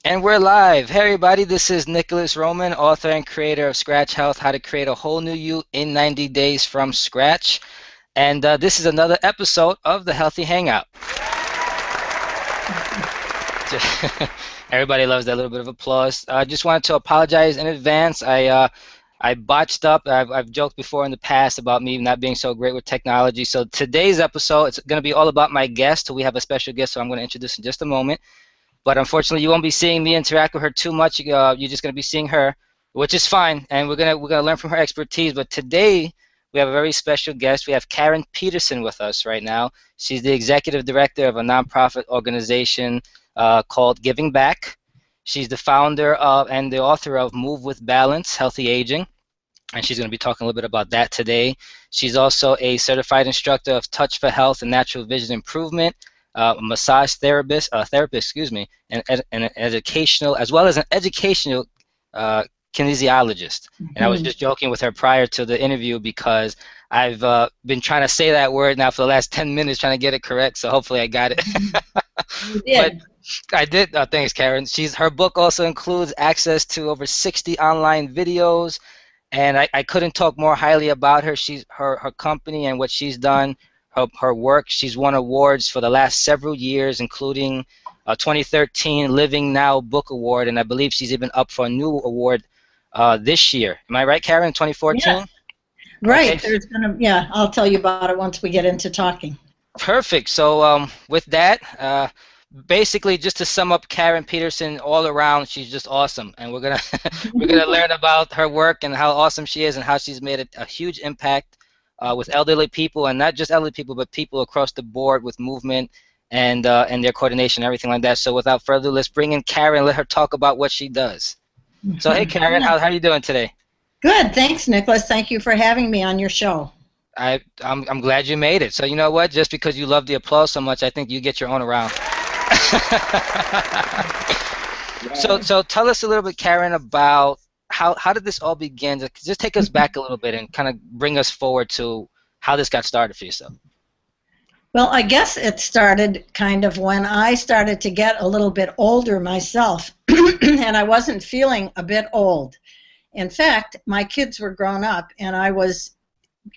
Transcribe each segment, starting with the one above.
And we're live. Hey everybody, this is Nicholas Roman, author and creator of Scratch Health, How to Create a Whole New You in 90 Days from Scratch. And this is another episode of the Healthy Hangout. Everybody loves that little bit of applause. I just wanted to apologize in advance. I botched up. I've joked before in the past about me not being so great with technology. So today's episode, it's going to be all about my guest. We have a special guest, so I'm going to introduce in just a moment. But unfortunately, you won't be seeing me interact with her too much. You're just going to be seeing her, which is fine, and we're gonna learn from her expertise. But today, we have a very special guest. We have Karen Peterson with us right now. She's the executive director of a nonprofit organization called Giving Back. She's the founder of and the author of Move with Balance, Healthy Aging, and she's going to be talking a little bit about that today. She's also a certified instructor of Touch for Health and Natural Vision Improvement, a massage therapist, and an educational, as well as an educational kinesiologist. And I was just joking with her prior to the interview because I've been trying to say that word now for the last 10 minutes trying to get it correct, so hopefully I got it. You did. But I did. Thanks, Karen. Her book also includes access to over 60 online videos, and I couldn't talk more highly about her. Her company and what she's done. Her work. She's won awards for the last several years, including a 2013 Living Now Book Award, and I believe she's even up for a new award this year. Am I right, Karen? 2014? Yeah. Right. Okay. I'll tell you about it once we get into talking. Perfect. So with that, basically, just to sum up Karen Peterson all around, she's just awesome, and we're gonna learn about her work and how awesome she is and how she's made a huge impact with elderly people, and not just elderly people, but people across the board with movement and their coordination, everything like that. So without further ado, let's bring in Karen and let her talk about what she does. So hey, Karen, how are you doing today? Good. Thanks, Nicholas. Thank you for having me on your show. I'm glad you made it. So you know what? Just because you love the applause so much, I think you get your own around. So tell us a little bit, Karen, about how did this all begin? Just take us back a little bit and kind of bring us forward to how this got started for yourself. Well, I guess it started kind of when I started to get a little bit older myself, and I wasn't feeling a bit old. In fact, my kids were grown up, and I was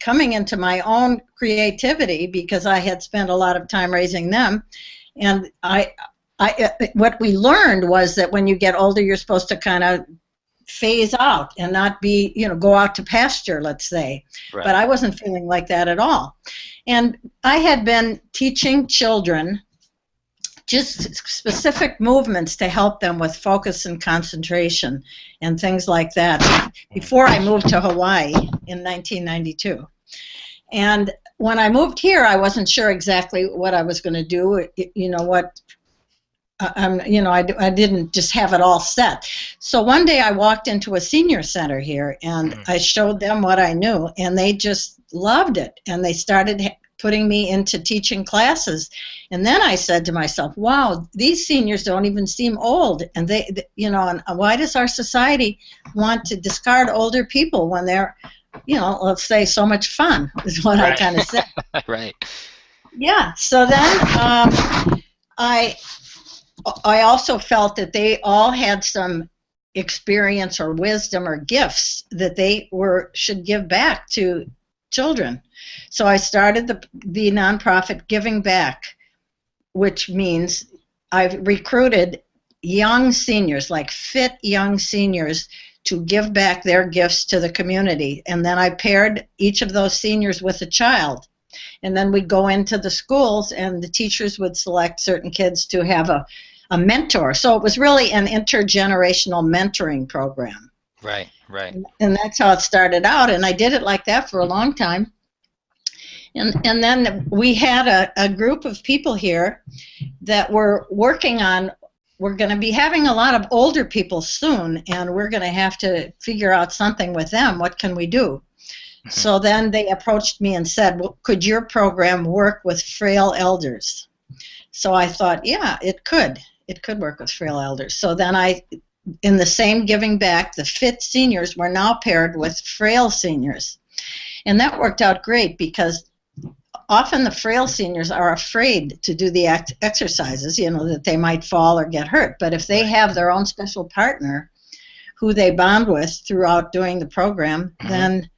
coming into my own creativity because I had spent a lot of time raising them. And what we learned was that when you get older, you're supposed to kind of phase out and not be, go out to pasture, let's say. Right. But I wasn't feeling like that at all. And I had been teaching children just specific movements to help them with focus and concentration and things like that before I moved to Hawaii in 1992. And when I moved here, I wasn't sure exactly what I was going to do. I didn't just have it all set. So one day I walked into a senior center here, and I showed them what I knew, and they just loved it. And they started putting me into teaching classes. And then I said to myself, wow, these seniors don't even seem old. And and why does our society want to discard older people when they're, let's say, so much fun, is what I kind of said. Right. Yeah. So then I also felt that they all had some experience or wisdom or gifts that they should give back to children. So I started the nonprofit Giving Back, which means I've recruited young seniors, like fit young seniors, to give back their gifts to the community. And then I paired each of those seniors with a child. And then we'd go into the schools, and the teachers would select certain kids to have a mentor. So it was really an intergenerational mentoring program. Right. And that's how it started out, and I did it like that for a long time. And then we had a group of people here that were working on, we're going to be having a lot of older people soon, and we're going to have to figure out something with them. What can we do? So then they approached me and said, well, could your program work with frail elders? So I thought, yeah, it could. It could work with frail elders. So then in the same Giving Back, the fit seniors were now paired with frail seniors. And that worked out great because often the frail seniors are afraid to do the exercises, that they might fall or get hurt. But if they have their own special partner who they bond with throughout doing the program, then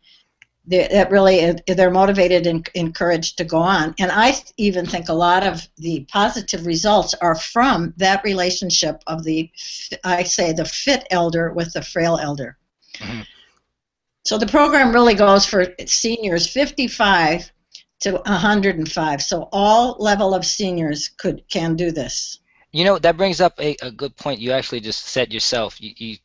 they're motivated and encouraged to go on. And I even think a lot of the positive results are from that relationship of the fit elder with the frail elder. So the program really goes for seniors 55 to 105. So all level of seniors can do this. That brings up a good point. You actually just said yourself. You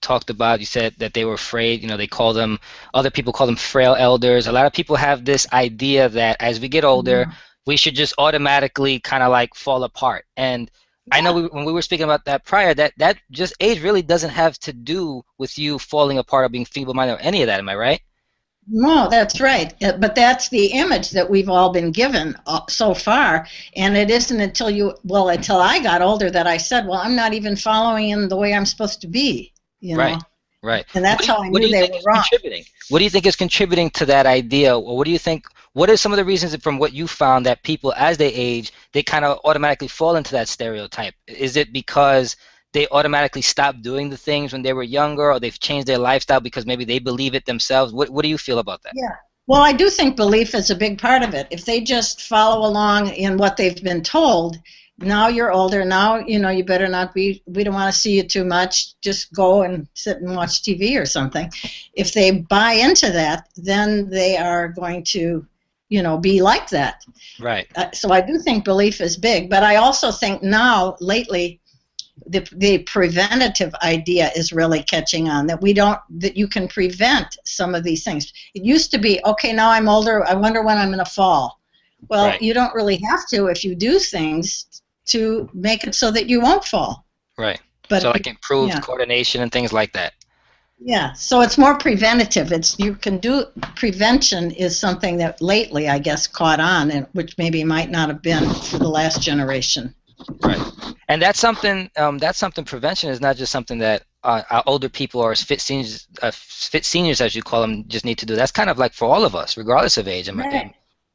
said that they were afraid. Other people call them frail elders. A lot of people have this idea that as we get older, we should just automatically kind of like fall apart. And I know when we were speaking about that prior, that just age really doesn't have to do with you falling apart or being feeble-minded or any of that. Am I right? No, that's right. But that's the image that we've all been given so far. And it isn't until I got older that I said, well, I'm not even following in the way I'm supposed to be. Right. And that's how I knew they were wrong. What do you think is contributing to that idea? Or what are some of the reasons from what you found that people, as they age, they kind of automatically fall into that stereotype? Is it because they automatically stop doing the things when they were younger, or they've changed their lifestyle because maybe they believe it themselves? What do you feel about that? Yeah. Well, I do think belief is a big part of it. If they just follow along in what they've been told, now you're older, now, you better not be, we don't want to see you too much, just go and sit and watch TV or something. If they buy into that, then they are going to, be like that. Right. So I do think belief is big, but I also think now, lately, the preventative idea is really catching on, that you can prevent some of these things. It used to be, okay, now I'm older, I wonder when I'm going to fall. Well, You don't really have to if you do things to make it so that you won't fall. Right. But so like improved coordination and things like that. Yeah, so it's more preventative. Prevention is something that lately, I guess, caught on, and which maybe might not have been for the last generation. Right. And that's something. Prevention is not just something that our older people or fit seniors, as you call them, just need to do. That's kind of like for all of us, regardless of age.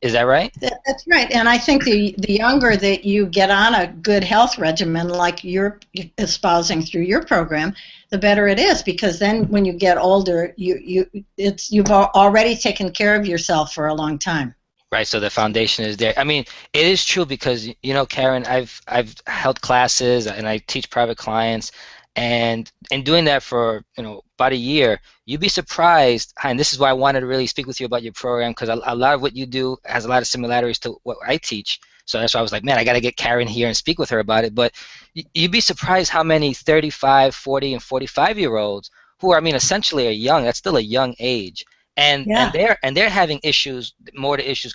Is that right? That's right. And I think the younger that you get on a good health regimen, like you're espousing through your program, the better it is, because then when you get older, you've already taken care of yourself for a long time. Right, so the foundation is there. I mean, it is true because, Karen, I've held classes and I teach private clients, and in doing that for, about a year, you'd be surprised, and this is why I wanted to really speak with you about your program, because a lot of what you do has a lot of similarities to what I teach. So that's why I was like, man, I got to get Karen here and speak with her about it. But you'd be surprised how many 35, 40, and 45-year-olds who are, essentially are young. That's still a young age. And they're having issues,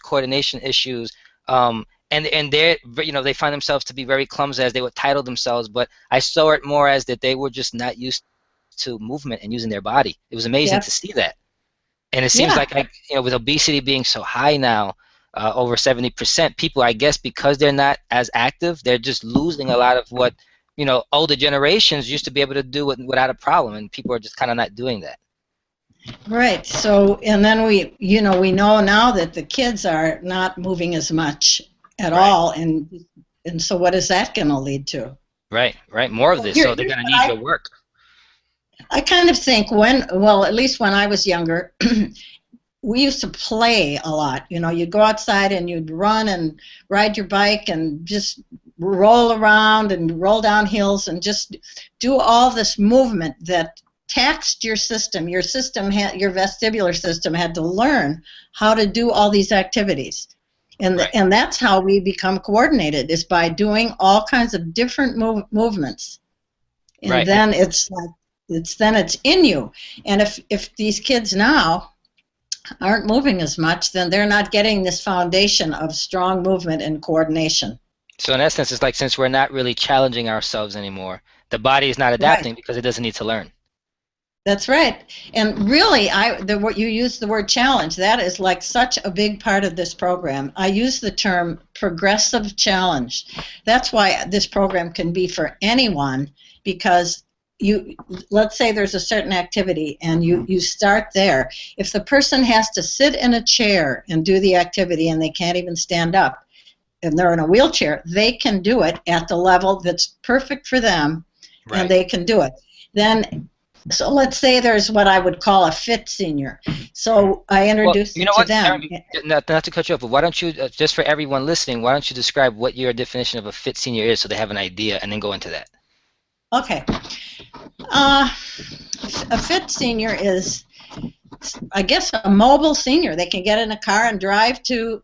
coordination issues, and they're, they find themselves to be very clumsy, as they would title themselves. But I saw it more as that they were just not used to movement and using their body. It was amazing to see that. And it seems like with obesity being so high now, over 70%, people, I guess, because they're not as active, they're just losing a lot of what older generations used to be able to do without a problem, and people are just kind of not doing that. Right. So, and then we know now that the kids are not moving as much at all, and so what is that going to lead to? Right. More of this. So they're going to need your work. I kind of think at least when I was younger, we used to play a lot. You'd go outside and you'd run and ride your bike and just roll around and roll down hills and just do all this movement that taxed your system. Your vestibular system had to learn how to do all these activities. And that's how we become coordinated, is by doing all kinds of different movements. And then it's in you. And if these kids now aren't moving as much, then they're not getting this foundation of strong movement and coordination. So in essence, it's like, since we're not really challenging ourselves anymore, the body is not adapting because it doesn't need to learn. That's right. And really, you use the word challenge. That is like such a big part of this program. I use the term progressive challenge. That's why this program can be for anyone, because let's say there's a certain activity and you start there. If the person has to sit in a chair and do the activity and they can't even stand up and they're in a wheelchair, they can do it at the level that's perfect for them, Right. and they can do it. Then, so let's say there's what I would call a fit senior. So I introduce you know it what, to them. Karen, not to cut you off, but why don't you, just for everyone listening, why don't you describe what your definition of a fit senior is so they have an idea, and then go into that? Okay. A fit senior is, I guess, a mobile senior. They can get in a car and drive to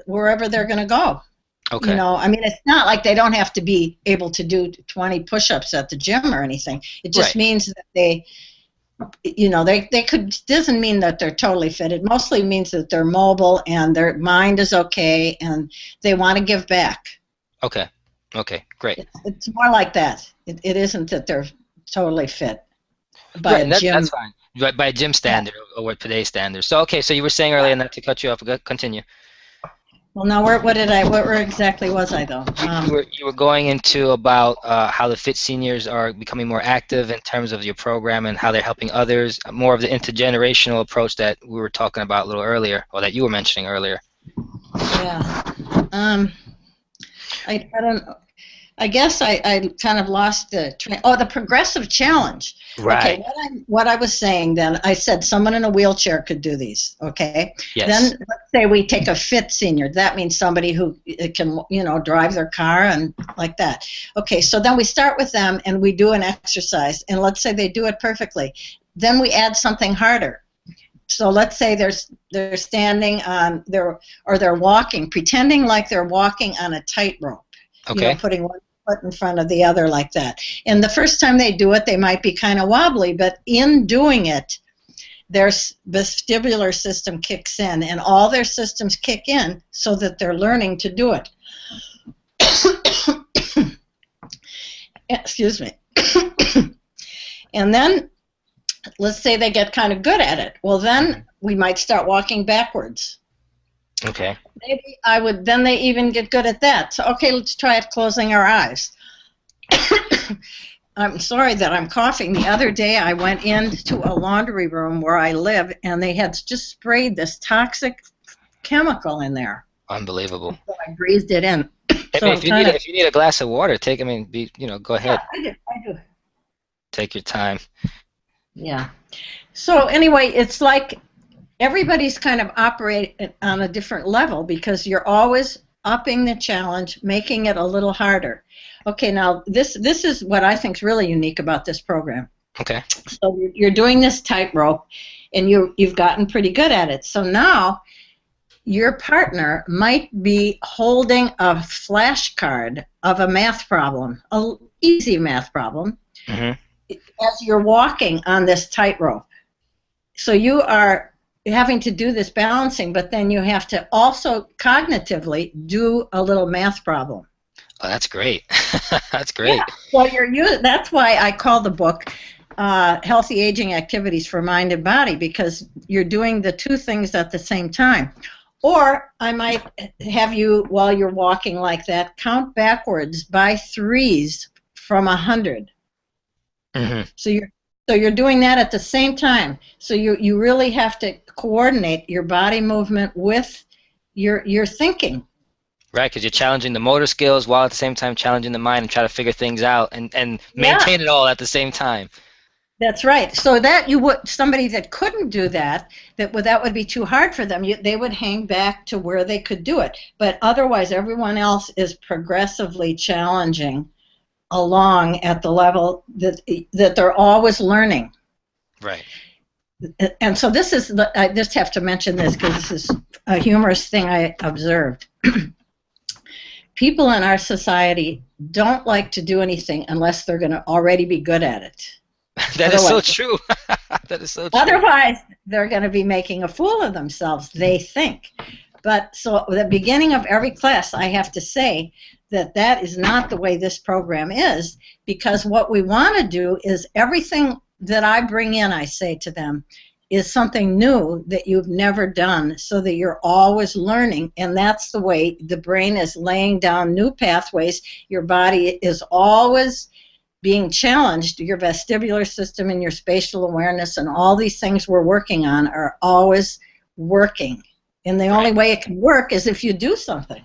wherever they're going to go. Okay. You know, I mean, it's not like they don't have to be able to do 20 push-ups at the gym or anything. It just means that they, you know, they could, doesn't mean that they're totally fit. It mostly means that they're mobile and their mind is okay and they want to give back. Okay. Okay, great. It's more like that. It isn't that they're totally fit by a gym. That's fine. By a gym standard, or what today's standards. So, okay, so you were saying earlier, not to cut you off, continue. Well, now where exactly was I though? You were going into about how the fit seniors are becoming more active in terms of your program and how they're helping others, more of the intergenerational approach that we were talking about a little earlier, or that you were mentioning earlier. Yeah. I don't. I guess I kind of lost the train. Oh, the progressive challenge. Right. Okay, what I was saying then, I said someone in a wheelchair could do these, okay? Yes. Then let's say we take a fit senior. That means somebody who can, you know, drive their car and like that. Okay, so then we start with them and we do an exercise, and let's say they do it perfectly. Then we add something harder. So let's say they're standing on they're walking, pretending like they're walking on a tightrope. Okay. You know, putting one foot in front of the other like that. And the first time they do it, they might be kind of wobbly, but in doing it, their vestibular system kicks in, and all their systems kick in so that they're learning to do it. Excuse me. And then, let's say they get kind of good at it. Well, then we might start walking backwards. Okay. Maybe then they even get good at that. So, okay, let's try it closing our eyes. I'm sorry that I'm coughing. The other day I went into a laundry room where I live, and they had just sprayed this toxic chemical in there. Unbelievable. So I breathed it in. So if you need a glass of water, go ahead. Yeah, I do. Take your time. Yeah. So anyway, it's like everybody's kind of operating on a different level because you're always upping the challenge, making it a little harder. Okay, now this is what I think is really unique about this program. Okay. So you're doing this tightrope, and you've gotten pretty good at it. So now your partner might be holding a flashcard of a math problem, an easy math problem, as you're walking on this tightrope. So you are having to do this balancing, but then you have to also cognitively do a little math problem. Oh, that's great. That's great. Yeah. Well, that's why I call the book Healthy Aging Activities for Mind and Body, because you're doing the two things at the same time. Or I might have you, while you're walking like that, count backwards by threes from 100. So you're doing that at the same time. So you really have to coordinate your body movement with your thinking. Right, because you're challenging the motor skills while at the same time challenging the mind and try to figure things out and maintain it all at the same time. That's right. So that somebody that couldn't do that would be too hard for them. They would hang back to where they could do it. But otherwise, everyone else is progressively challenging along at the level that they're always learning. Right. And so I just have to mention this because this is a humorous thing I observed. People in our society don't like to do anything unless they're going to already be good at it. That is so true. That is so true. Otherwise, they're going to be making a fool of themselves, they think. But so at the beginning of every class, I have to say that is not the way this program is, because what we want to do is everything that I bring in, I say to them, is something new that you've never done, so that you're always learning, and that's the way the brain is laying down new pathways. Your body is always being challenged, your vestibular system and your spatial awareness and all these things we're working on are always working. And the only way it can work is if you do something.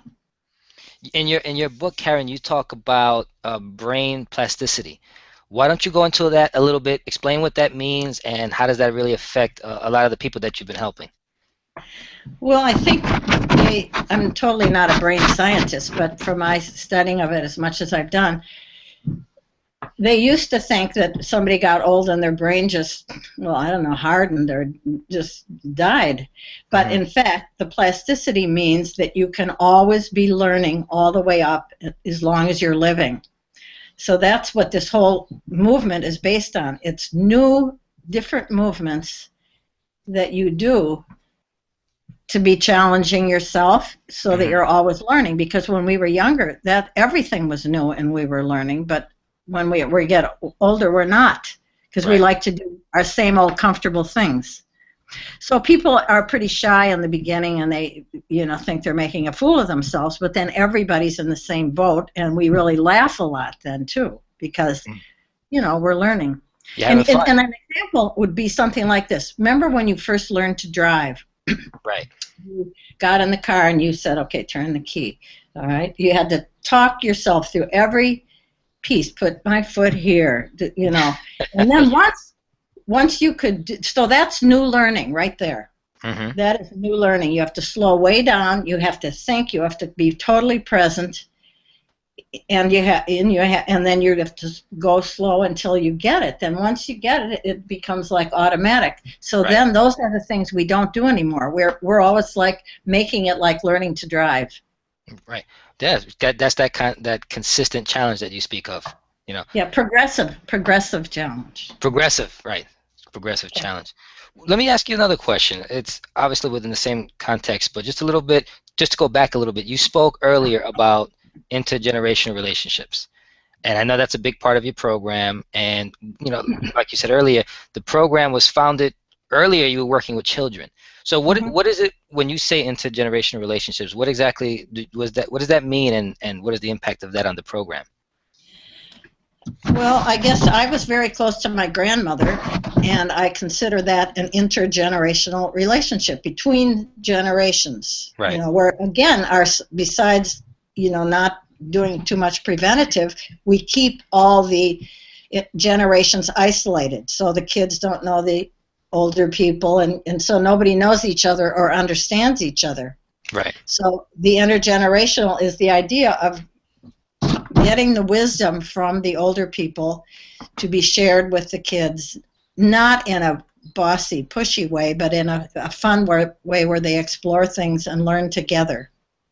In your book, Karen, you talk about brain plasticity. Why don't you go into that a little bit, explain what that means, and how does that really affect a lot of the people that you've been helping? Well, I think I'm totally not a brain scientist, but from my studying of it as much as I've done, they used to think that somebody got old and their brain just, well, I don't know, hardened or just died. But in fact, the plasticity means that you can always be learning all the way up as long as you're living. So that's what this whole movement is based on. It's new, different movements that you do to be challenging yourself so that you're always learning. Because when we were younger, that everything was new and we were learning, but when we get older, we're not, because we like to do our same old comfortable things. So people are pretty shy in the beginning, and they, think they're making a fool of themselves. But then everybody's in the same boat, and we really laugh a lot then too, because we're learning. Yeah, and an example would be something like this. Remember when you first learned to drive? Right. You got in the car and you said, "Okay, turn the key." All right. You had to talk yourself through every piece, put my foot here, and then once you could, so that's new learning right there. That is new learning. You have to slow way down, you have to think, you have to be totally present, and then you have to go slow until you get it. Then once you get it, it becomes like automatic. So then those are the things we don't do anymore. We're always like making it like learning to drive. Right. Yeah, that's that consistent challenge that you speak of, Yeah, progressive challenge. Progressive, right. Progressive challenge. Let me ask you another question. It's obviously within the same context, but just a little bit, just to go back a little bit. You spoke earlier about intergenerational relationships. And I know that's a big part of your program. And, like you said earlier, the program was founded earlier, you were working with children. So what is it when you say intergenerational relationships? What exactly was that? What does that mean, and what is the impact of that on the program? Well, I guess I was very close to my grandmother, and I consider that an intergenerational relationship between generations. Right. Where again, besides not doing too much preventative, we keep all the generations isolated, so the kids don't know the older people, and so nobody knows each other or understands each other. Right. So the intergenerational is the idea of getting the wisdom from the older people to be shared with the kids, not in a bossy, pushy way, but in a fun way where they explore things and learn together.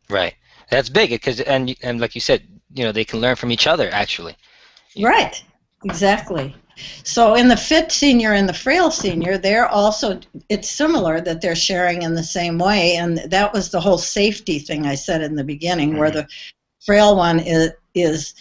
Right. That's big, because and like you said, they can learn from each other, actually. Right. Exactly. So in the fit senior and the frail senior, it's similar that they're sharing in the same way, and that was the whole safety thing I said in the beginning, where the frail one is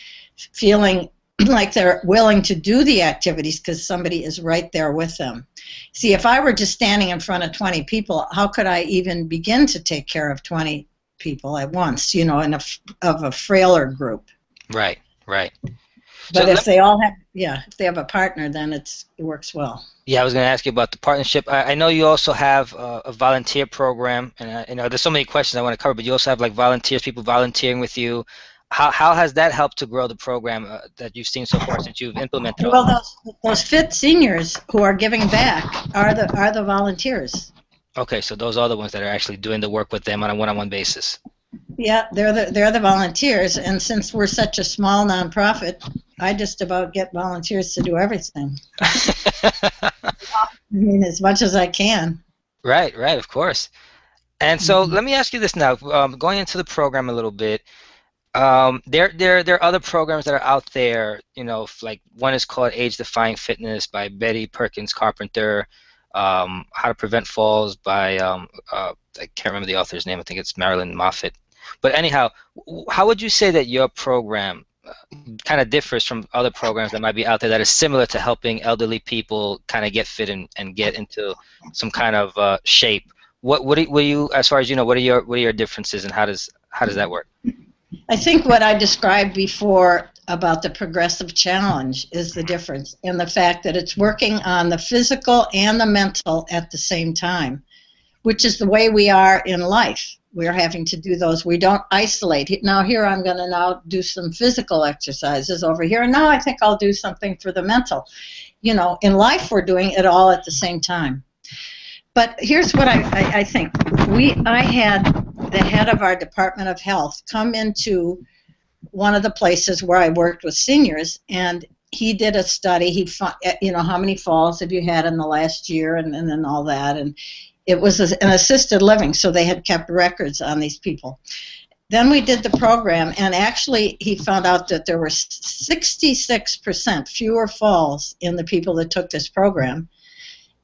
feeling like they're willing to do the activities because somebody is right there with them. See, if I were just standing in front of 20 people, how could I even begin to take care of 20 people at once, of a frailer group? Right. But if they have a partner, then it works well. Yeah, I was going to ask you about the partnership. I know you also have a volunteer program, and there's so many questions I want to cover, but you also have like volunteers, people volunteering with you. How has that helped to grow the program that you've seen so far since you've implemented? Well, those fit seniors who are giving back are the volunteers. Okay, so those are the ones that are actually doing the work with them on a one-on-one basis. Yeah, they're the volunteers, and since we're such a small nonprofit, I just about get volunteers to do everything. I mean, as much as I can. Right, of course. And so let me ask you this now, going into the program a little bit. There are other programs that are out there, like one is called Age Defying Fitness by Betty Perkins Carpenter, How to Prevent Falls by, I can't remember the author's name, I think it's Marilyn Moffitt. But anyhow, how would you say that your program kind of differs from other programs that might be out there that are similar to helping elderly people kind of get fit and get into some kind of shape? What do you, as far as what are your differences, and how does that work? I think what I described before about the progressive challenge is the difference, and the fact that it's working on the physical and the mental at the same time, which is the way we are in life. We're having to do those. We don't isolate. Now here I'm going to now do some physical exercises over here, and now I think I'll do something for the mental. You know, in life we're doing it all at the same time. But here's what I think. I had the head of our Department of Health come into one of the places where I worked with seniors, and he did a study. He found, you know, how many falls have you had in the last year, and then all that. And it was an assisted living, so they had kept records on these people. Then we did the program, and actually he found out that there were 66% fewer falls in the people that took this program.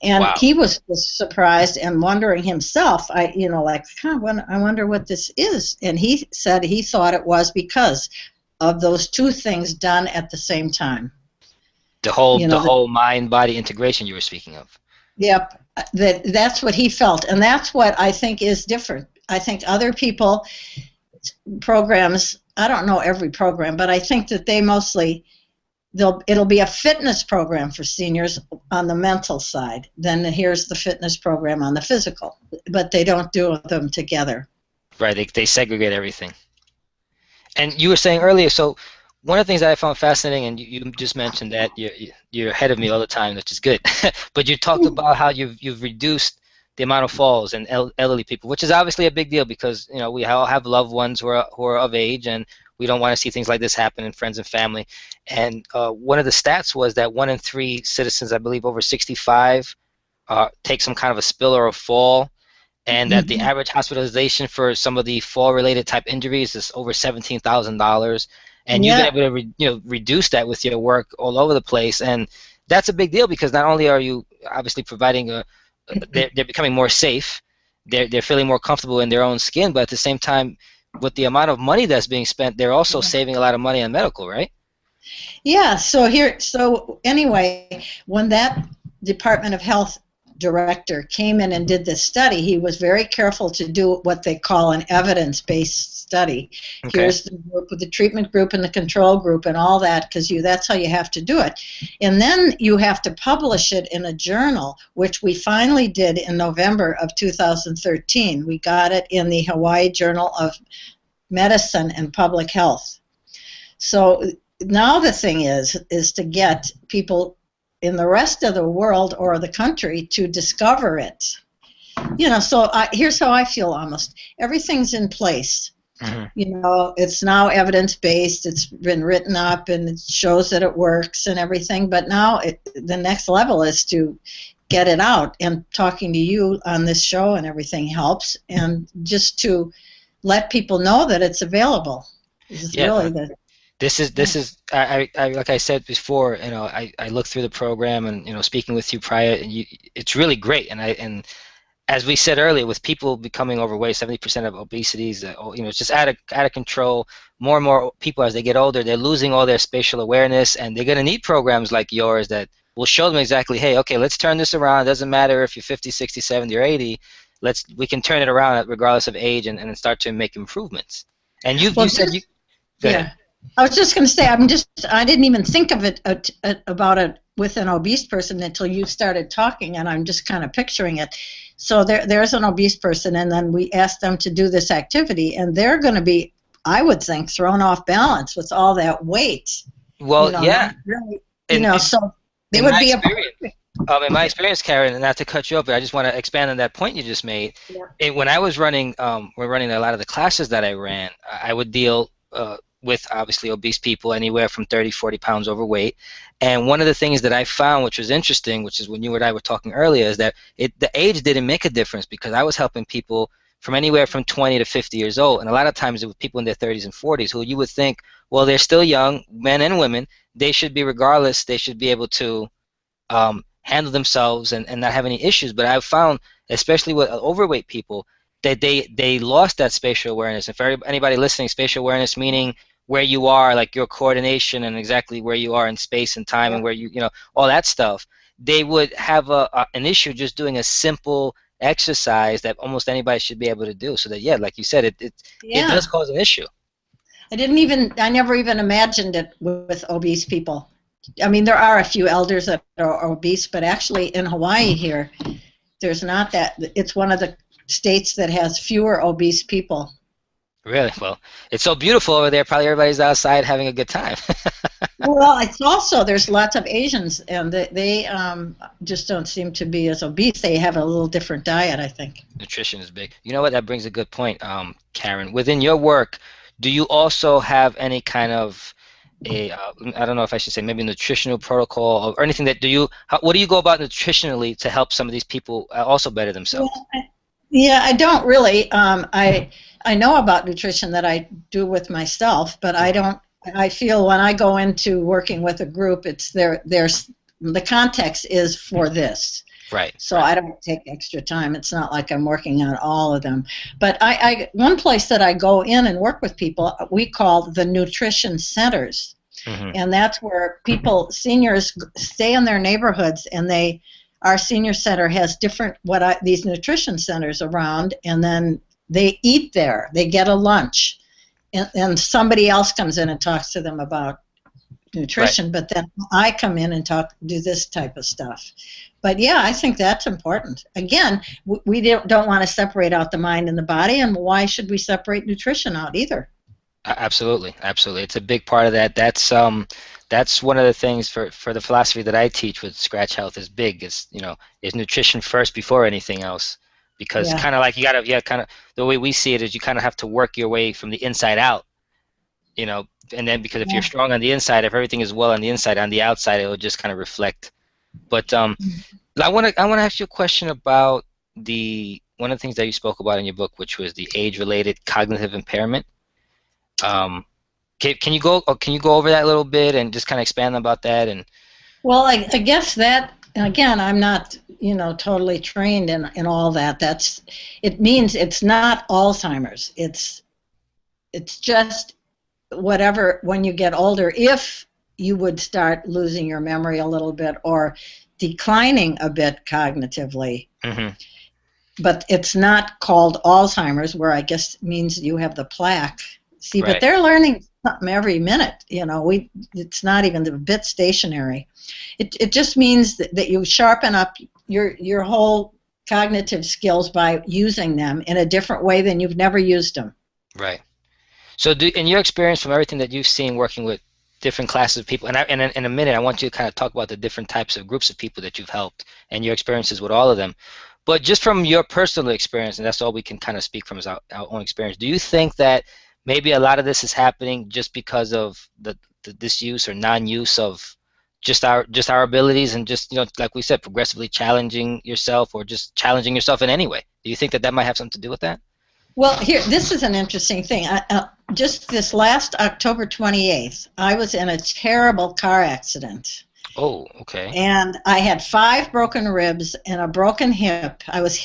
And Wow. he was surprised and wondering himself, I wonder what this is. And he said he thought it was because of those two things done at the same time. The whole You know, the whole mind-body integration you were speaking of. Yep, that's what he felt, and that's what I think is different. I think other people programs, I don't know every program, but I think that they mostly it'll be a fitness program for seniors on the mental side. Then here's the fitness program on the physical, but they don't do them together. Right, they segregate everything. And you were saying earlier, so one of the things that I found fascinating, and you just mentioned that you're ahead of me all the time, which is good. But you talked about how you've reduced the amount of falls in elderly people, which is obviously a big deal because you know we all have loved ones who are of age, and we don't want to see things like this happen in friends and family. And one of the stats was that 1 in 3 citizens, I believe, over 65, take some kind of a spill or a fall, and that the average hospitalization for some of the fall-related type injuries is over $17,000. And you've been able to reduce that with your work all over the place, and that's a big deal because not only are you obviously providing they're becoming more safe, they're feeling more comfortable in their own skin, but at the same time, with the amount of money that's being spent, they're also saving a lot of money on medical, right? Yeah. So anyway, when that Department of Health director came in and did this study, he was very careful to do what they call an evidence-based study. Okay. Here's the group with the treatment group and the control group and all that, because that's how you have to do it. And then you have to publish it in a journal, which we finally did in November of 2013. We got it in the Hawaii Journal of Medicine and Public Health. So now the thing is to get people in the rest of the world or the country to discover it. You know, so here's how I feel almost. Everything's in place. Mm-hmm. You know, it's now evidence-based. It's been written up and it shows that it works and everything. But now the next level is to get it out. And talking to you on this show and everything helps. And just to let people know that it's available. This is I like I said before, you know, I looked through the program and you know speaking with you prior, and it's really great. And as we said earlier, with people becoming overweight, 70% of obesity is you know it's just out of control. More and more people as they get older, they're losing all their spatial awareness, and they're going to need programs like yours that will show them exactly, hey, okay, let's turn this around. It doesn't matter if you're 50, 60, 70, or 80. We can turn it around regardless of age and start to make improvements. And you said you. Go ahead. I was just going to say, I didn't even think of it about it with an obese person until you started talking, and I'm just kind of picturing it. So there's an obese person, and then we asked them to do this activity, and they're going to be, I would think, thrown off balance with all that weight. Well, you know, yeah. Really, so they would be in my experience, Karen, and not to cut you off, but I just want to expand on that point you just made. Yeah. When I was running, we're running a lot of the classes that I ran, I would deal with obviously obese people anywhere from 30, 40 pounds overweight. And one of the things that I found, which was interesting, which is when you and I were talking earlier, is that the age didn't make a difference because I was helping people from anywhere from 20 to 50 years old. And a lot of times it was people in their 30s and 40s who you would think, well, they're still young, men and women, they should be regardless, they should be able to handle themselves and not have any issues. But I've found, especially with overweight people, that they lost that spatial awareness. And for anybody listening, spatial awareness meaning where you are, like your coordination and exactly where you are in space and time, and where you know all that stuff. They would have an issue just doing a simple exercise that almost anybody should be able to do. So that like you said, it does cause an issue. I never even imagined it with obese people. I mean, there are a few elders that are obese, but actually in Hawaii here, there's not that. It's one of the states that has fewer obese people. Really? Well, it's so beautiful over there. Probably everybody's outside having a good time. Well, it's also, there's lots of Asians, and they just don't seem to be as obese. They have a little different diet, I think. Nutrition is big. You know what? That brings a good point, Karen. Within your work, do you also have any kind of I don't know if I should say maybe nutritional protocol or anything that what do you go about nutritionally to help some of these people also better themselves? Yeah, I don't really. I know about nutrition that I do with myself, but I don't. I feel when I go into working with a group, it's there's the context is for this. Right. So I don't take extra time. It's not like I'm working on all of them. But one place that I go in and work with people, we call the nutrition centers. Mm-hmm. And that's where seniors stay in their neighborhoods, and our senior center has these nutrition centers around, and then they eat there. They get a lunch, and somebody else comes in and talks to them about nutrition. Right. But then I come in and do this type of stuff. But yeah, I think that's important. Again, we don't want to separate out the mind and the body, and why should we separate nutrition out either? Absolutely, absolutely. It's a big part of that. That's one of the things for the philosophy that I teach with Scratch Health is big. Is nutrition first before anything else, because kind of like the way we see it is you kind of have to work your way from the inside out, and then because if you're strong on the inside, if everything is well on the inside, on the outside it will just kind of reflect. But I want to ask you a question about one of the things that you spoke about in your book, which was the age-related cognitive impairment. Can you go over that a little bit and just kind of expand about that? Well, I guess that, again, I'm not totally trained in all that. It means it's not Alzheimer's. It's just whatever when you get older, if you would start losing your memory a little bit or declining a bit cognitively. Mm-hmm. But it's not called Alzheimer's, where I guess means you have the plaque. See, right. But they're learning something every minute. It's not even a bit stationary. It just means that you sharpen up your whole cognitive skills by using them in a different way than you've never used them. Right. So, in your experience from everything that you've seen working with different classes of people, and in a minute I want you to kind of talk about the different types of groups of people that you've helped and your experiences with all of them. But just from your personal experience, and that's all we can kind of speak from is our own experience, do you think that maybe a lot of this is happening just because of the disuse or non-use of just our abilities and just like we said, progressively challenging yourself or just challenging yourself in any way? Do you think that might have something to do with that? Well, this is an interesting thing. Just this last October 28th, I was in a terrible car accident. Oh, okay. And I had 5 broken ribs and a broken hip. I was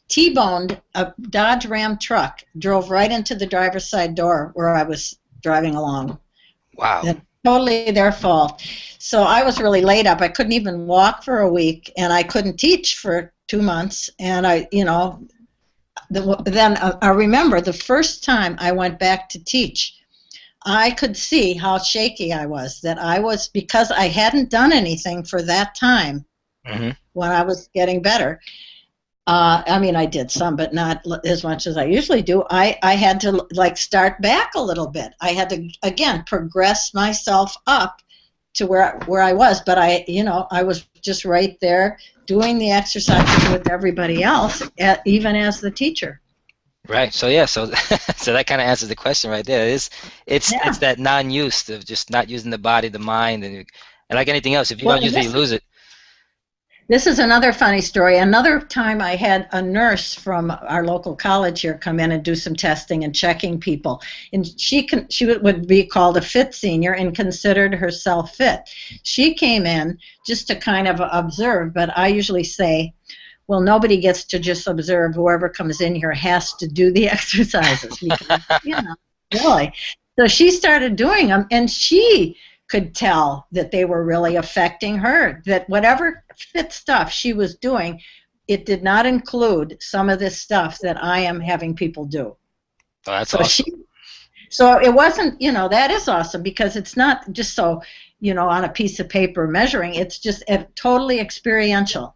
T-boned. A Dodge Ram truck drove right into the driver's side door where I was driving along. Wow. And totally their fault. So I was really laid up. I couldn't even walk for a week, and I couldn't teach for 2 months. And then I remember the first time I went back to teach, I could see how shaky I was, because I hadn't done anything for that time. Mm-hmm. When I was getting better. I did some, but not as much as I usually do. I had to start back a little bit. I had to, again, progress myself up to where I was, but I was just right there doing the exercises with everybody else, even as the teacher. Right. So so that kind of answers the question right there. It's that non-use of just not using the body, the mind, and like anything else, if you don't use it, you lose it. This is another funny story. Another time I had a nurse from our local college here come in and do some testing and checking people. And she would be called a fit senior and considered herself fit. She came in just to kind of observe, but I usually say, well, nobody gets to just observe. Whoever comes in here has to do the exercises. Because, really. So she started doing them, and she could tell that they were really affecting her, that whatever fit stuff she was doing, it did not include some of this stuff that I am having people do. Oh, that's awesome. So it wasn't, that is awesome because it's not just so, on a piece of paper measuring. It's just totally experiential.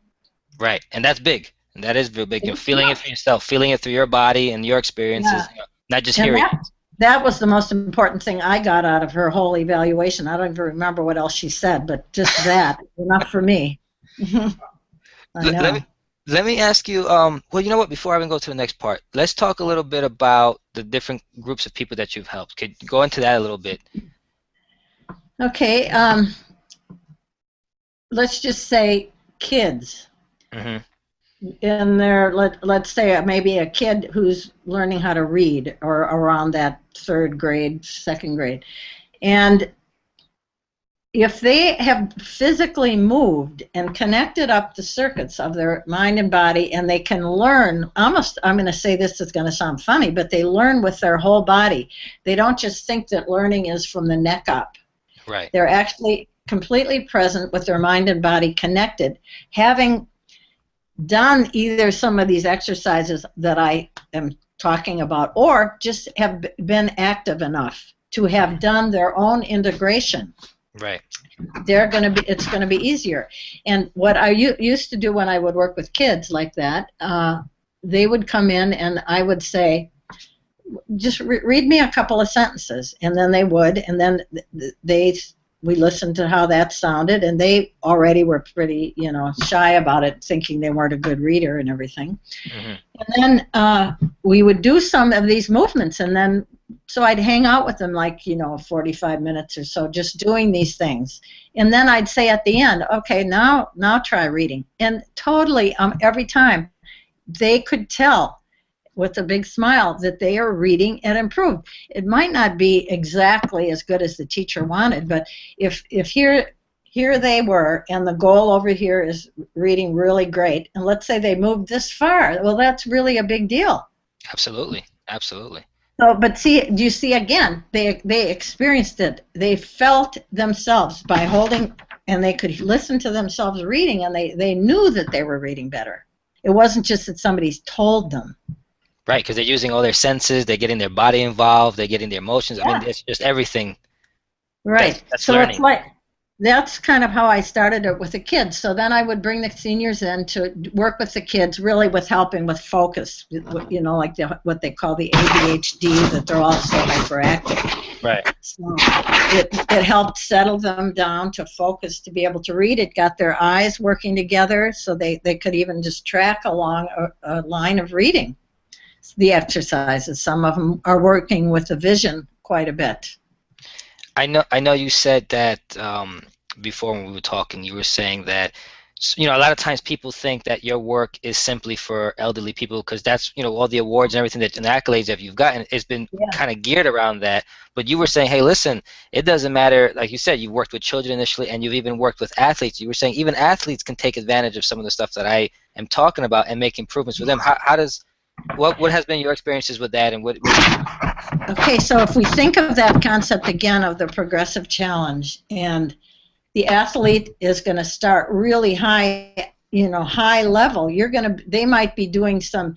Right, and that's big. And that is real big. It's Feeling it for huge. yourself, feeling it through your body and your Yeah. experiences, not just And hearing that it. that was the most important thing I got out of her whole evaluation. I don't even remember what else she said, but just that enough for me. I Let, let me know. let me ask you. Well, you know what? Before I even go to the next part, let's talk a little bit about the different groups of people that you've helped. Could you go into that a little bit? Okay. Let's just say kids. Hmm. In there, let's say maybe a kid who's learning how to read or around that third grade, second grade. And if they have physically moved and connected up the circuits of their mind and body, and they can learn almost, I'm going to say this is going to sound funny, but they learn with their whole body. They don't just think that learning is from the neck up. Right. They're actually completely present with their mind and body connected, having done either some of these exercises that I am talking about, or just have been active enough to have done their own integration. Right. It's going to be easier. And what I used to do when I would work with kids like that, they would come in and I would say, just read me a couple of sentences, and then they would, and then we listened to how that sounded, and they already were pretty, shy about it, thinking they weren't a good reader and everything. Hmm. And then we would do some of these movements, and then so I'd hang out with them like 45 minutes or so, just doing these things, and then I'd say at the end, okay, now try reading, and totally every time they could tell with a big smile that they are reading and improved. It might not be exactly as good as the teacher wanted, but if here they were, and the goal over here is reading really great, and let's say they moved this far, well, that's really a big deal. Absolutely. Absolutely. So, but see, do you see again? They experienced it. They felt themselves by holding, and they could listen to themselves reading, and they knew that they were reading better. It wasn't just that somebody told them. Right, because they're using all their senses, they're getting their body involved, they're getting their emotions. I mean, Yeah. it's just everything Right. that's So it's learning. like that's kind of how I started it with the kids. So then I would bring the seniors in to work with the kids, really with helping with focus, like what they call the ADHD, that they're all so hyperactive. Right. So it helped settle them down to focus, to be able to read. It got their eyes working together so they could even just track along a line of reading. The exercises, some of them are working with the vision quite a bit. I know you said that before when we were talking, you were saying that a lot of times people think that your work is simply for elderly people because that's all the awards and everything and the accolades that you've gotten, it's been Yeah. kind of geared around that. But you were saying, hey, listen, it doesn't matter. Like you said, you worked with children initially, and you've even worked with athletes. You were saying even athletes can take advantage of some of the stuff that I am talking about and make improvements with them. How does what has been your experiences with that, and what Okay, so if we think of that concept again of the progressive challenge, and the athlete is going to start really high, high level, they might be doing some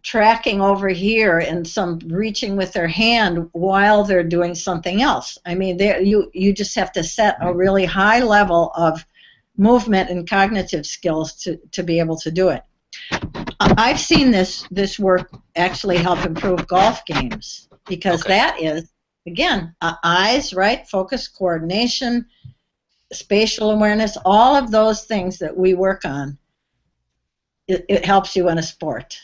tracking over here and some reaching with their hand while they're doing something else. I mean, you just have to set a really high level of movement and cognitive skills to be able to do it. I've seen this work actually help improve golf games, because Okay. that is, again, eyes, right, focus, coordination, spatial awareness, all of those things that we work on, it helps you in a sport.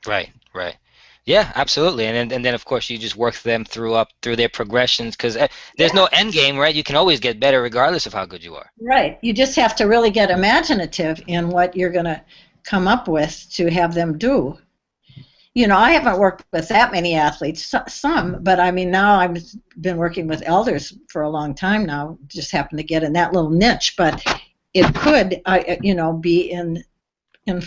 Right, right. Yeah, absolutely. And then of course you just work them through their progressions because there's Yeah. no end game, right? You can always get better regardless of how good you are. Right. You just have to really get imaginative in what you're going to come up with to have them do. I haven't worked with that many athletes, some, but I mean, now I've been working with elders for a long time now, just happen to get in that little niche, but it could, be in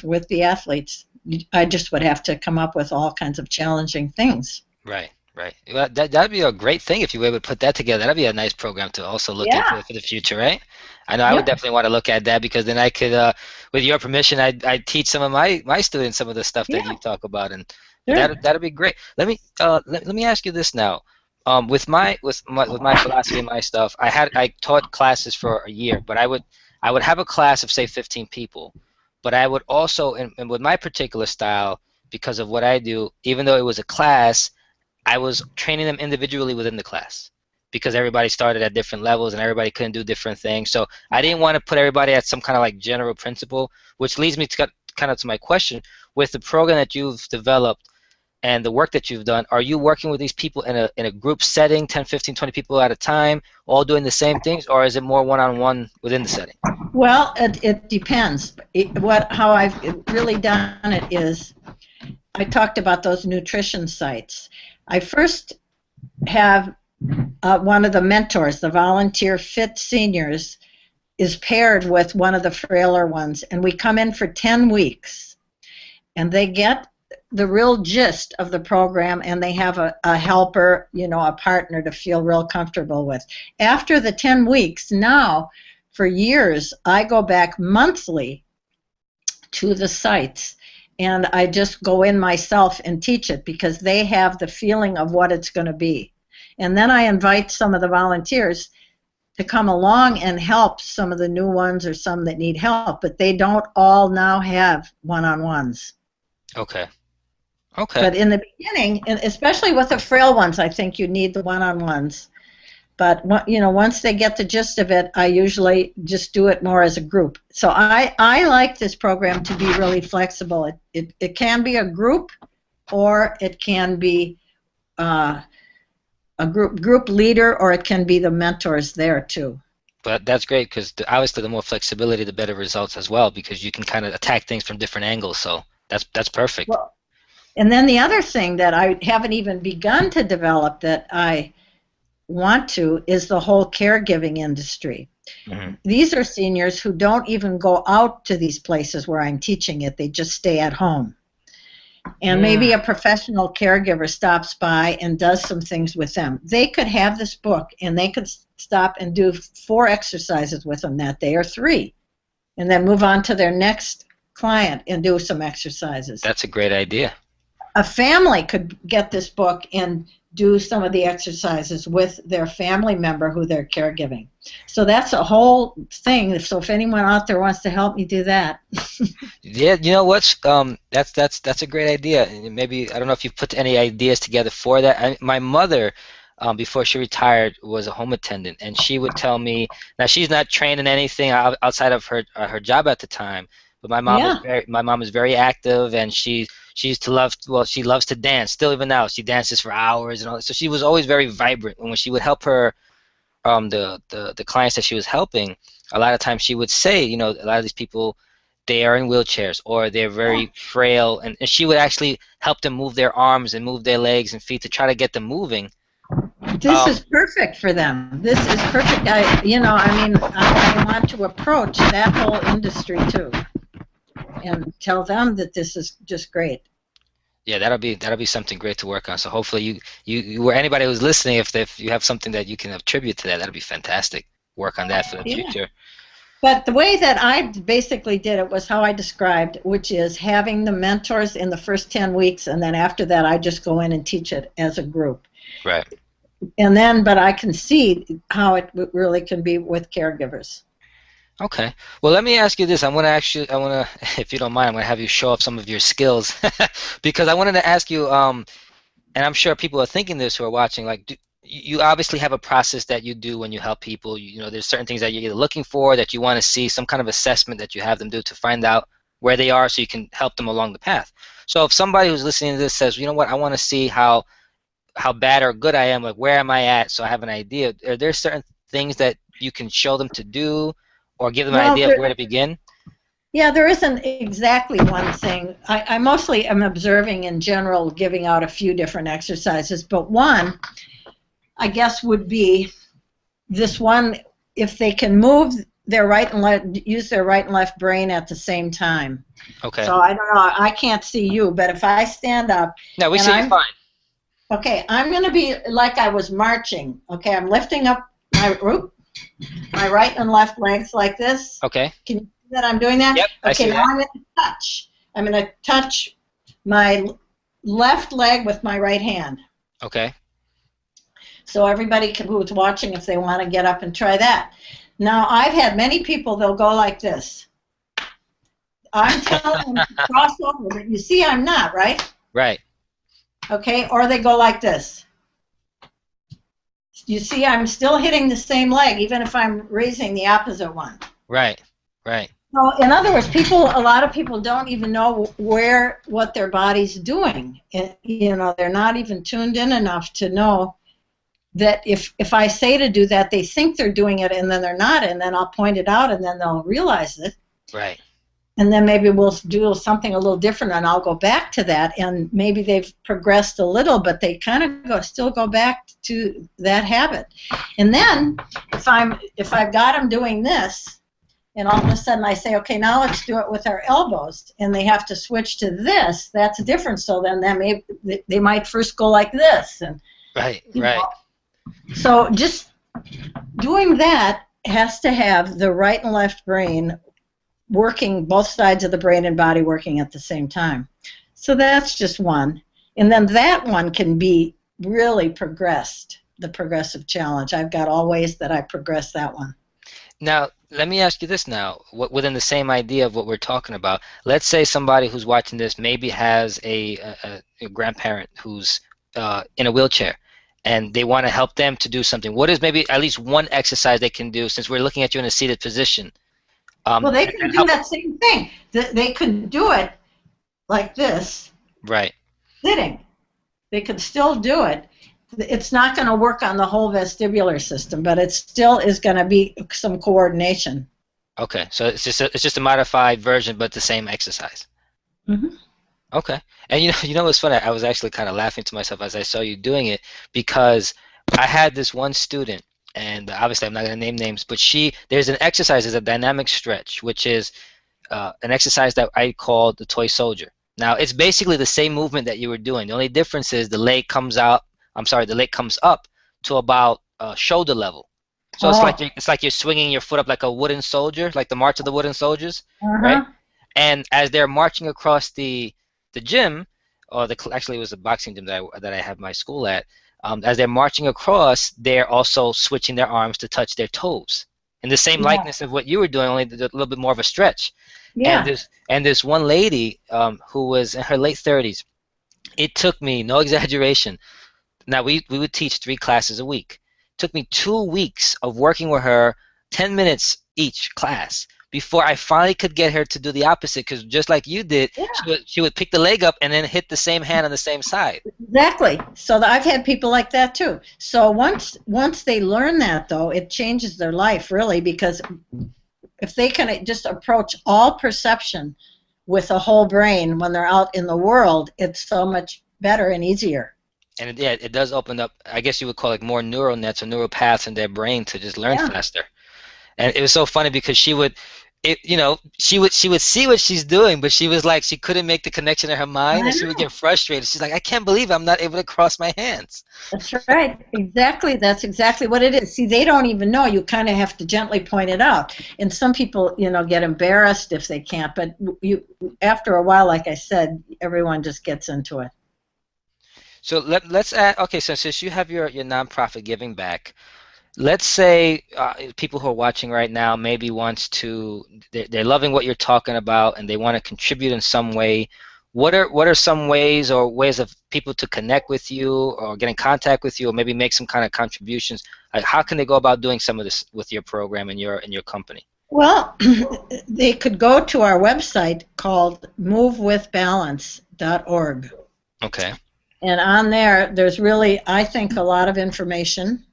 with the athletes. I just would have to come up with all kinds of challenging things. Right, right. Well, that'd be a great thing if you were able to put that together. That'd be a nice program to also look Yeah. into for the future, right? I know I would Yep. definitely want to look at that because then I could, with your permission, I'd teach some of my students some of the stuff that Yeah. you talk about, and Sure. that'd be great. Let me ask you this now. With my philosophy and my stuff, I taught classes for a year, but I would have a class of say 15 people, but I would also and with my particular style, because of what I do, even though it was a class, I was training them individually within the class because everybody started at different levels and everybody couldn't do different things. So I didn't want to put everybody at some kind of like general principle, which leads me to kind of to my question. With the program that you've developed and the work that you've done, are you working with these people in a group setting, 10, 15, 20 people at a time, all doing the same things, or is it more one-on-one within the setting? Well, it depends. How I've really done it is I talked about those nutrition sites. I first have one of the mentors, the volunteer fit seniors, is paired with one of the frailer ones, and we come in for 10 weeks, and they get the real gist of the program, and they have a helper, a partner to feel real comfortable with. After the 10 weeks, now, for years, I go back monthly to the sites, and I just go in myself and teach it because they have the feeling of what it's going to be. And then I invite some of the volunteers to come along and help some of the new ones or some that need help, but they don't all now have one-on-ones. Okay. Okay. But in the beginning, and especially with the frail ones, I think you need the one-on-ones. But once they get the gist of it, I usually just do it more as a group. So I like this program to be really flexible. It can be a group, or it can be a group leader, or it can be the mentors there too. But that's great because obviously the more flexibility, the better results as well, because you can kind of attack things from different angles. So that's perfect. Well, and then the other thing that I haven't even begun to develop that I want to is the whole caregiving industry. Mm-hmm. These are seniors who don't even go out to these places where I'm teaching it. They just stay at home. And maybe a professional caregiver stops by and does some things with them. They could have this book, and they could stop and do 4 exercises with them that day, or 3, and then move on to their next client and do some exercises. That's a great idea. A family could get this book and do some of the exercises with their family member who they're caregiving. So that's a whole thing. So if anyone out there wants to help me do that. Yeah, you know what? That's a great idea. Maybe I don't know if you've put any ideas together for that. My mother, before she retired, was a home attendant, and she would tell me. Now she's not trained in anything outside of her job at the time. But my mom is very active, and she used to love. Well, she loves to dance. Still, even now, she dances for hours and all. So she was always very vibrant. And when she would help her, the clients that she was helping, a lot of times she would say, a lot of these people, they are in wheelchairs or they're very frail, and she would actually help them move their arms and move their legs and feet to try to get them moving. This is perfect for them. This is perfect. I want to approach that whole industry too, and tell them that this is just great. Yeah, that'll be something great to work on. So hopefully you or anybody who's listening, if you have something that you can attribute to that'll be fantastic. Work on that for the future. But the way that I basically did it was how I described, which is having the mentors in the first 10 weeks, and then after that I just go in and teach it as a group. Right. And then, but I can see how it really can be with caregivers. Okay. Well, let me ask you this. I want to, if you don't mind, I'm going to have you show off some of your skills because I wanted to ask you, and I'm sure people are thinking this who are watching, like, you obviously have a process that you do when you help people. There's certain things that you're either looking for, that you want to see, some kind of assessment that you have them do to find out where they are so you can help them along the path. So if somebody who's listening to this says, you know what, I want to see how bad or good I am, like where am I at, so I have an idea. Are there certain things that you can show them to do or give them an idea of where to begin? Yeah, there isn't exactly one thing. I mostly am observing in general, giving out a few different exercises, but one, I guess, would be this one, if they can move their right and left, use their right and left brain at the same time. Okay. So I don't know, I can't see you, but if I stand up. No, we see you fine. Okay, I'm going to be like I was marching. Okay, I'm lifting up my right and left legs like this. Okay. Can you see that I'm doing that? Yep, I see now that. I'm going to touch. I'm going to touch my left leg with my right hand. Okay. So everybody who's watching, if they want to get up and try that. Now, I've had many people, they'll go like this. I'm telling them to cross over, but you see I'm not, right? Right. Okay, or they go like this. You see I'm still hitting the same leg, even if I'm raising the opposite one. Right. Right. So, in other words, a lot of people don't even know what their body's doing. You know, they're not even tuned in enough to know that if I say to do that, they think they're doing it, and then they're not, and then I'll point it out, and then they'll realize it. Right. And then maybe we'll do something a little different, and I'll go back to that, and maybe they've progressed a little, but they kind of still go back to that habit. And then if I've got them doing this, and all of a sudden I say, okay, now let's do it with our elbows, and they have to switch to this, that's different. So then they might first go like this, and right. So just doing that has to have the right and left brain working, both sides of the brain and body working at the same time. So that's just one. And then that one can be really progressed, the progressive challenge. I've got all ways that I progress that one. Now, let me ask you this now, within the same idea of what we're talking about. Let's say somebody who's watching this maybe has a grandparent who's in a wheelchair, and they want to help them to do something. What is maybe at least one exercise they can do, since we're looking at you in a seated position? Well, they can do that same thing. They could do it like this. Right. Sitting. They could still do it. It's not going to work on the whole vestibular system, but it still is going to be some coordination. Okay, so it's just a modified version, but the same exercise. Mm-hmm. Okay, and you know what's funny? I was actually kind of laughing to myself as I saw you doing it, because I had this one student, and obviously I'm not going to name names, but there's an exercise, there's a dynamic stretch, which is an exercise that I call the toy soldier. Now, it's basically the same movement that you were doing. The only difference is the leg comes up to about shoulder level. So it's like you're swinging your foot up like a wooden soldier, like the March of the Wooden Soldiers, right? And as they're marching across the gym, or actually it was a boxing gym that I have my school at. As they're marching across, they're also switching their arms to touch their toes, in the same likeness of what you were doing, only a little bit more of a stretch. Yeah. And this one lady who was in her late 30s, it took me, no exaggeration. Now we would teach 3 classes a week. It took me 2 weeks of working with her, 10 minutes each class, before I finally could get her to do the opposite, because just like you did, she would pick the leg up and then hit the same hand on the same side. Exactly. So I've had people like that too. So once they learn that, though, it changes their life, really, because if they can just approach all perception with a whole brain when they're out in the world, it's so much better and easier. And it does open up, I guess you would call it, more neural nets or neural paths in their brain to just learn faster. And it was so funny because she would see what she's doing, but she was like, she couldn't make the connection in her mind, and she would get frustrated. She's like, I can't believe I'm not able to cross my hands. That's right. Exactly. That's exactly what it is. See, they don't even know. You kind of have to gently point it out. And some people, get embarrassed if they can't. But after a while, like I said, everyone just gets into it. So let's add. Okay, so since you have your nonprofit Giving Back, let's say people who are watching right now maybe they're loving what you're talking about and they want to contribute in some way. What are some ways of people to connect with you or get in contact with you or maybe make some kind of contributions? Like, how can they go about doing some of this with your program and your company? Well, they could go to our website called movewithbalance.org. Okay. And on there's really, I think, a lot of information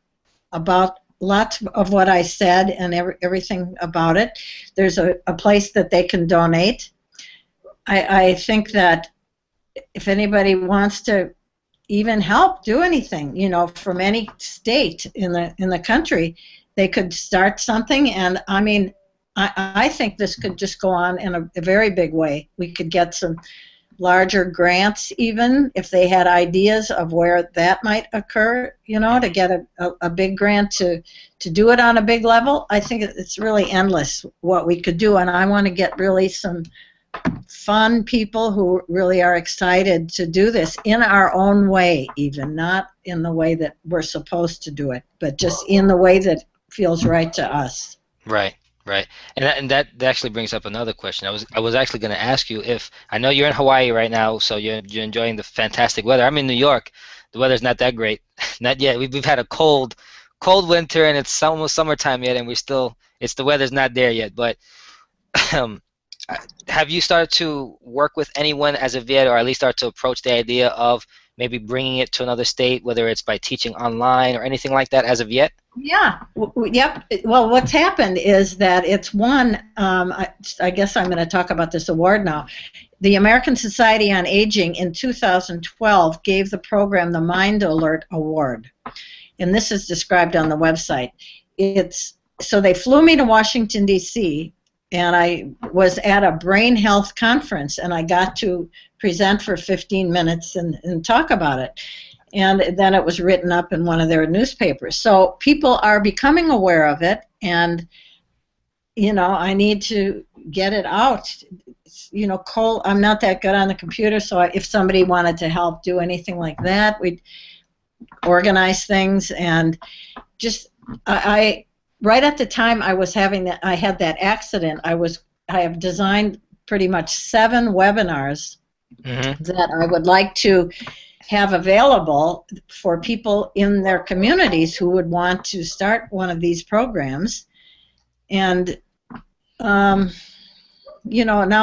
about lots of what I said and everything about it. There's a place that they can donate. I think that if anybody wants to even help do anything, from any state in the country, they could start something. And I mean, I think this could just go on in a very big way. We could get some larger grants, even if they had ideas of where that might occur, to get a big grant to do it on a big level. I think it's really endless what we could do, and I want to get really some fun people who really are excited to do this in our own way, even not in the way that we're supposed to do it, but just in the way that feels right to us. Right, right. And that actually brings up another question. I was actually going to ask you if I know you're in Hawaii right now, so you're enjoying the fantastic weather. I'm in New York. The weather's not that great. Not yet. We've had a cold winter, and it's almost summertime yet, and the weather's not there yet. But um, have you started to work with anyone as of yet, or at least start to approach the idea of maybe bringing it to another state, whether it's by teaching online or anything like that as of yet? Yeah, yep. Well, what's happened is that it's won, I guess I'm going to talk about this award now. The American Society on Aging in 2012 gave the program the Mind Alert Award. And this is described on the website. So they flew me to Washington, D.C., and I was at a brain health conference, and I got to present for 15 minutes and talk about it. And then it was written up in one of their newspapers. So people are becoming aware of it, and, I need to get it out. Cole, I'm not that good on the computer, so if somebody wanted to help do anything like that, we'd organize things. And just, right at the time I had that accident, I have designed pretty much 7 webinars that I would like to have available for people in their communities who would want to start one of these programs. And now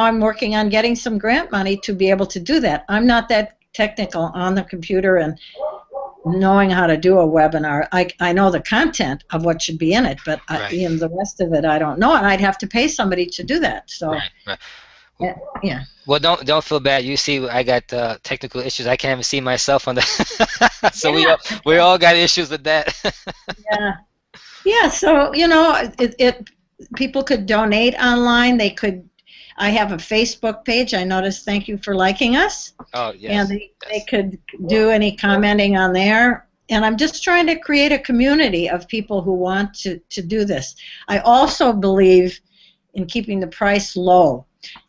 I'm working on getting some grant money to be able to do that. I'm not that technical on the computer and knowing how to do a webinar. I know the content of what should be in it, but Right. The rest of it I don't know, and I'd have to pay somebody to do that. So, Right. yeah. Well, don't feel bad. You see, I got technical issues. I can't even see myself on the. So we all got issues with that. Yeah. Yeah. So people could donate online. I have a Facebook page. I noticed. Thank you for liking us. Oh, yes. And they could do any commenting on there. And I'm just trying to create a community of people who want to do this. I also believe in keeping the price low.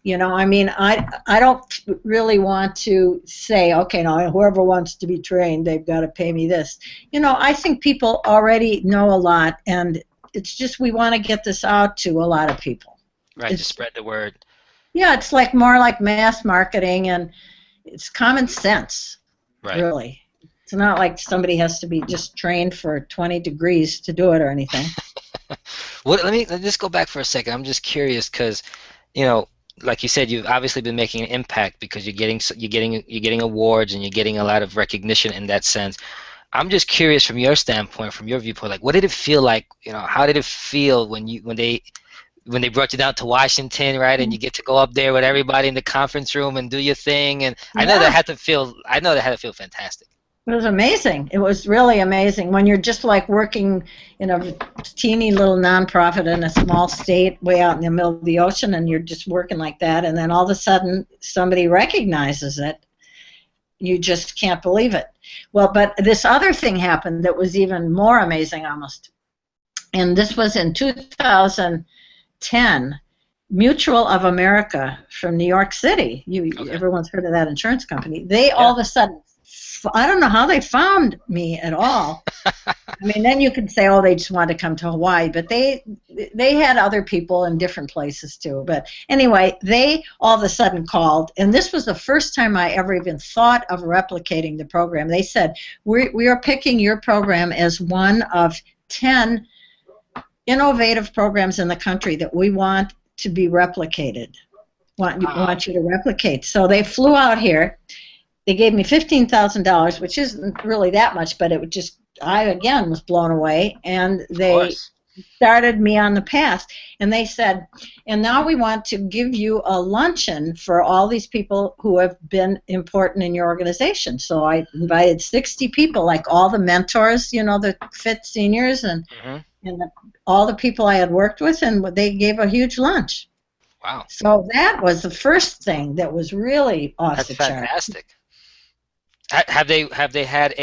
I don't really want to say, okay, now whoever wants to be trained, they've got to pay me this. I think people already know a lot, and it's just we want to get this out to a lot of people. Right, to spread the word. Yeah, it's more like mass marketing, and it's common sense, right. Really. It's not like somebody has to be just trained for 20 degrees to do it or anything. Let me just go back for a second. I'm just curious because, like you said, you've obviously been making an impact because you're getting awards and you're getting a lot of recognition in that sense. I'm just curious from your standpoint, from your viewpoint, like what did it feel like? How did it feel when they brought you down to Washington, right? And you get to go up there with everybody in the conference room and do your thing. And Yeah. I know that had to feel fantastic. It was amazing. It was really amazing when you're just like working in a teeny little nonprofit in a small state way out in the middle of the ocean, and you're just working like that, and then all of a sudden somebody recognizes it. You just can't believe it. Well, but this other thing happened that was even more amazing almost. And this was in 2010. Mutual of America from New York City. Okay. Everyone's heard of that insurance company. They all of a sudden, I don't know how they found me at all. Then you could say, oh, they just wanted to come to Hawaii, but they had other people in different places too. But anyway, they all of a sudden called, and this was the first time I ever even thought of replicating the program. They said, we are picking your program as one of 10 innovative programs in the country that we want to be replicated. Want you to replicate. So they flew out here. They gave me $15,000, which isn't really that much, but I again was blown away, and they started me on the path. And they said, and now we want to give you a luncheon for all these people who have been important in your organization. So I invited 60 people, like all the mentors, the fit seniors, and all the people I had worked with, and they gave a huge lunch. Wow. So that was the first thing that was really off the chart. That's fantastic. Have they had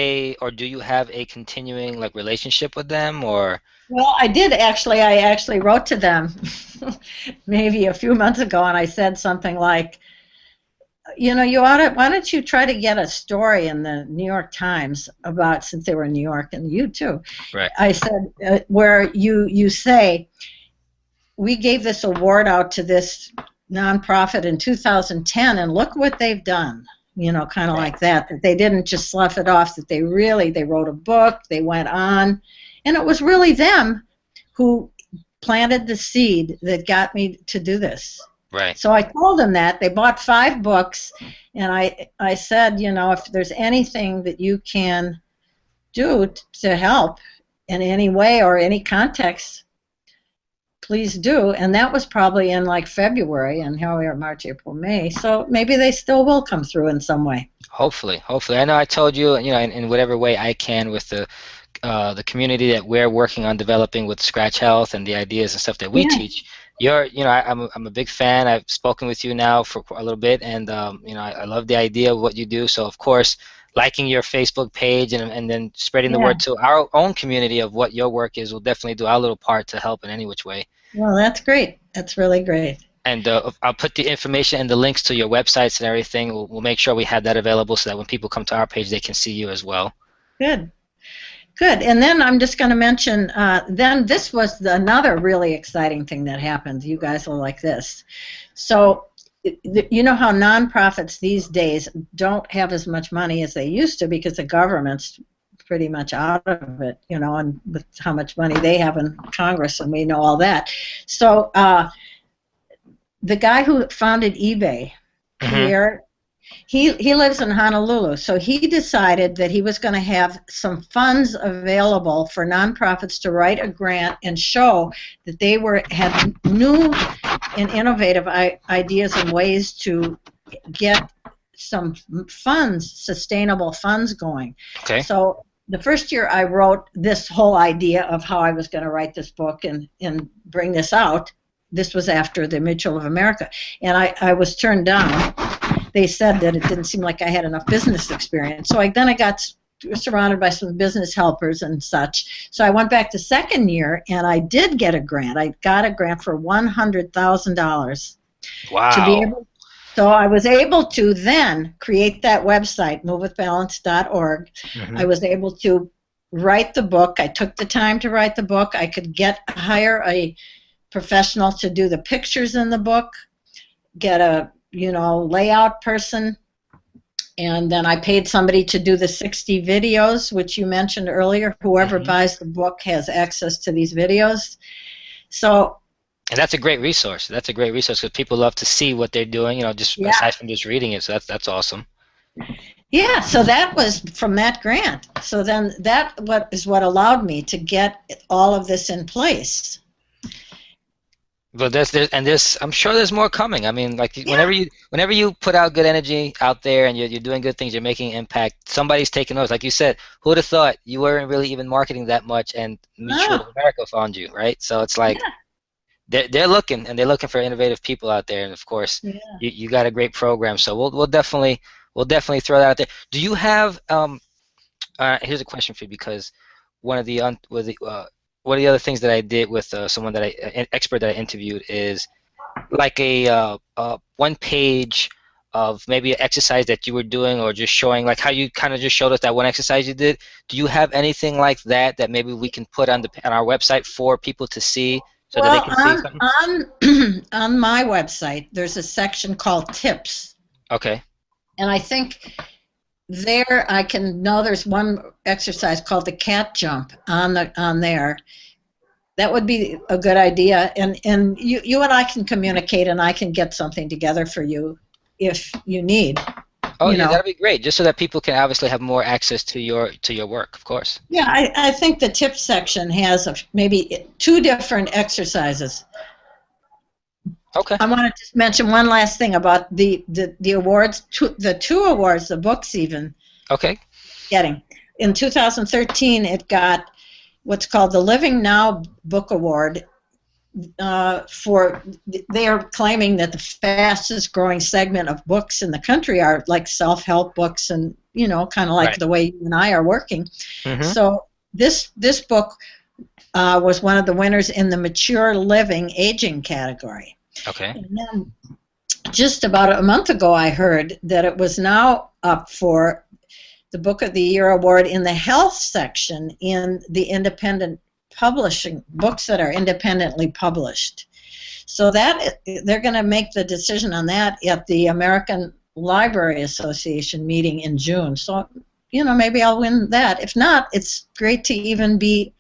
or do you have a continuing relationship with them, or? Well, I did actually. I actually wrote to them maybe a few months ago, and I said something like, you ought to. Why don't you try to get a story in the New York Times about, since they were in New York and you too. Right. I said where you say we gave this award out to this nonprofit in 2010, and look what they've done. Kind of like that. That they didn't just slough it off. That they wrote a book. They went on, and it was really them who planted the seed that got me to do this. Right. So I told them that. They bought 5 books, and I said, if there's anything that you can do to help in any way or any context, please do. And that was probably in like February, and here we are, March, April, May. So maybe they still will come through in some way. Hopefully. I know I told you, in whatever way I can with the community that we're working on developing with Scratch Health and the ideas and stuff that we teach. I'm a big fan. I've spoken with you now for a little bit, and I love the idea of what you do. So of course, liking your Facebook page and then spreading the word to our own community of what your work is, we'll definitely do our little part to help in any which way. Well, that's great. That's really great. And I'll put the information and the links to your websites and everything. We'll make sure we have that available so that when people come to our page, they can see you as well. Good. And then I'm just going to mention, then this was another really exciting thing that happened. You guys will like this. So you know how nonprofits these days don't have as much money as they used to because the government's pretty much out of it, and with how much money they have in Congress, and we know all that. So the guy who founded eBay, Pierre, he lives in Honolulu, so he decided that he was going to have some funds available for nonprofits to write a grant and show that they had new and innovative ideas and ways to get some funds, sustainable funds going. Okay. So the first year I wrote this whole idea of how I was going to write this book and bring this out. This was after the Mutual of America, and I was turned down. They said that it didn't seem like I had enough business experience. So then I got surrounded by some business helpers and such. So I went back the second year, and I did get a grant. I got a grant for $100,000. Wow. So I was able to then create that website, movewithbalance.org. I was able to write the book. I took the time to write the book. I could hire a professional to do the pictures in the book, get a layout person, and then I paid somebody to do the 60 videos, which you mentioned earlier. Whoever buys the book has access to these videos. And that's a great resource. That's a great resource because people love to see what they're doing, aside from just reading it. So that's awesome. Yeah, so that was from that grant. So then that is what allowed me to get all of this in place. But I'm sure there's more coming. I mean, like whenever you put out good energy out there and you're doing good things, you're making impact. Somebody's taking notes. Like you said, who would have thought you weren't really even marketing that much, and Mutual of America found you, right? So it's like they're looking, and they're looking for innovative people out there. And of course, you got a great program. So we'll definitely throw that out there. Do you have here's a question for you, because one of the other things that I did with an expert that I interviewed is like a one-page of maybe an exercise that you were doing, or just showing, like how you kind of just showed us that one exercise you did. Do you have anything like that maybe we can put on our website for people to see so that they can see something? On my website, there's a section called Tips. Okay. And I think there there's one exercise called the cat jump on there. That would be a good idea, and you and I can communicate, and I can get something together for you if you need. Oh, yeah, that'd be great, just so that people can obviously have more access to your work, of course. Yeah, I think the tips section has maybe 2 different exercises. Okay. I want to just mention one last thing about the awards, the 2 awards, the books even. Okay. Getting. In 2013, it got what's called the Living Now Book Award. They are claiming that the fastest growing segment of books in the country are like self-help books, and kind of like the way you and I are working. So this book was one of the winners in the mature living aging category. Okay. And then just about a month ago, I heard that it was now up for the Book of the Year award in the health section in the independent publishing, books that are independently published. So that they're going to make the decision on that at the American Library Association meeting in June. So, maybe I'll win that. If not, it's great to even be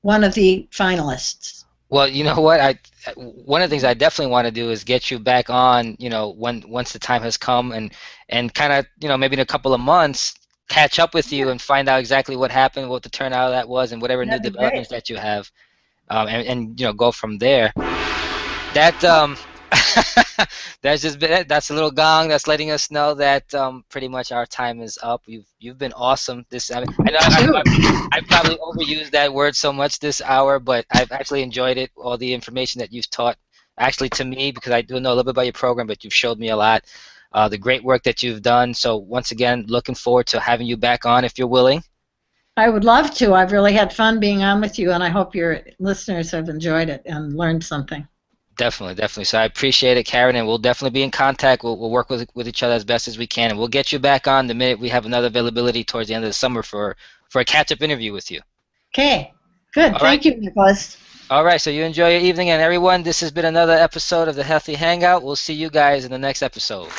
one of the finalists. Well, you know what? One of the things I definitely want to do is get you back on, once the time has come, and kind of, maybe in a couple of months, catch up with you and find out exactly what happened, what the turnout of that was, and whatever new That'd be great. developments that you have, and go from there. That that's a little gong that's letting us know that pretty much our time is up. You've been awesome. I know I've probably overused that word so much this hour, but I've actually enjoyed it. All the information that you've taught, actually to me, because I do know a little bit about your program, but you've showed me a lot. The great work that you've done. So once again, looking forward to having you back on if you're willing. I would love to. I've really had fun being on with you, and I hope your listeners have enjoyed it and learned something. Definitely, definitely. So I appreciate it, Karen, and we'll definitely be in contact. We'll work with each other as best as we can, and we'll get you back on the minute we have another availability towards the end of the summer for a catch-up interview with you. Okay, good. All right. Thank you, Nicholas. All right, so you enjoy your evening, and everyone, this has been another episode of the Healthy Hangout. We'll see you guys in the next episode.